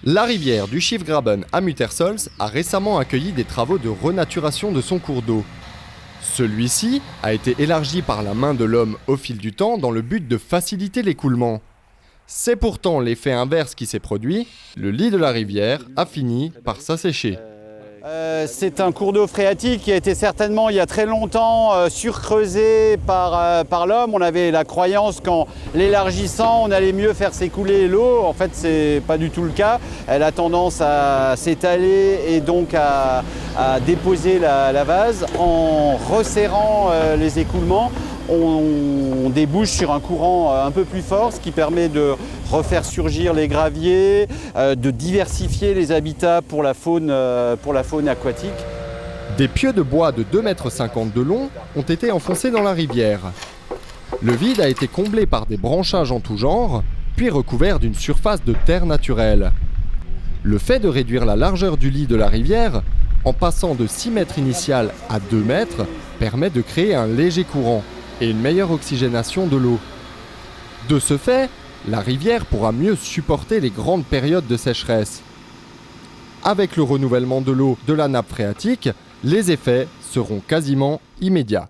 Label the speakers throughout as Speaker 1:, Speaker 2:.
Speaker 1: La rivière du Schiefgraben à Muttersols a récemment accueilli des travaux de renaturation de son cours d'eau. Celui-ci a été élargi par la main de l'homme au fil du temps dans le but de faciliter l'écoulement. C'est pourtant l'effet inverse qui s'est produit, le lit de la rivière a fini par s'assécher.
Speaker 2: C'est un cours d'eau phréatique qui a été certainement il y a très longtemps surcreusé par l'homme. On avait la croyance qu'en l'élargissant on allait mieux faire s'écouler l'eau. En fait c'est pas du tout le cas. Elle a tendance à s'étaler et donc à déposer la vase. En resserrant les écoulements, on débouche sur un courant un peu plus fort, ce qui permet de refaire surgir les graviers, de diversifier les habitats pour la faune aquatique.
Speaker 1: Des pieux de bois de 2,50 m de long ont été enfoncés dans la rivière. Le vide a été comblé par des branchages en tout genre, puis recouvert d'une surface de terre naturelle. Le fait de réduire la largeur du lit de la rivière, en passant de 6 mètres initial à 2 mètres, permet de créer un léger courant et une meilleure oxygénation de l'eau. De ce fait, la rivière pourra mieux supporter les grandes périodes de sécheresse. Avec le renouvellement de l'eau de la nappe phréatique, les effets seront quasiment immédiats.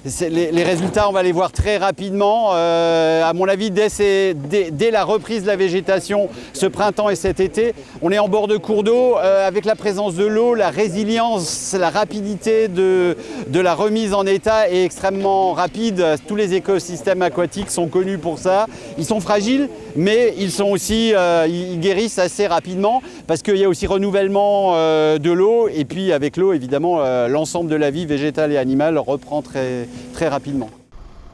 Speaker 2: Les résultats, on va les voir très rapidement. À mon avis, dès la reprise de la végétation, ce printemps et cet été, on est en bord de cours d'eau. Avec la présence de l'eau, la résilience, la rapidité de la remise en état est extrêmement rapide. Tous les écosystèmes aquatiques sont connus pour ça. Ils sont fragiles, mais ils guérissent assez rapidement parce qu'il y a aussi renouvellement de l'eau. Et puis avec l'eau, évidemment, l'ensemble de la vie végétale et animale reprend très rapidement.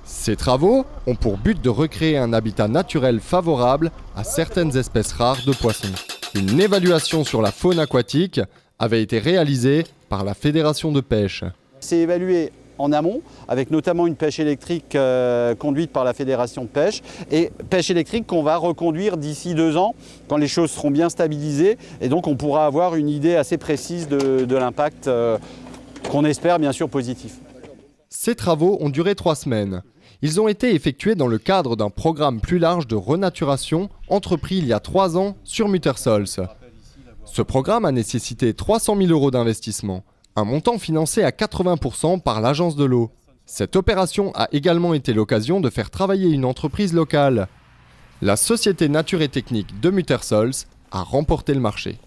Speaker 1: Ces travaux ont pour but de recréer un habitat naturel favorable à certaines espèces rares de poissons. Une évaluation sur la faune aquatique avait été réalisée par la Fédération de pêche.
Speaker 2: C'est évalué en amont, avec notamment une pêche électrique conduite par la Fédération de pêche, et pêche électrique qu'on va reconduire d'ici 2 ans, quand les choses seront bien stabilisées, et donc on pourra avoir une idée assez précise de l'impact qu'on espère bien sûr positif.
Speaker 1: Ces travaux ont duré 3 semaines. Ils ont été effectués dans le cadre d'un programme plus large de renaturation entrepris il y a 3 ans sur Muttersols. Ce programme a nécessité 300 000 € d'investissement, un montant financé à 80% par l'Agence de l'eau. Cette opération a également été l'occasion de faire travailler une entreprise locale. La société Nature et Technique de Muttersols a remporté le marché.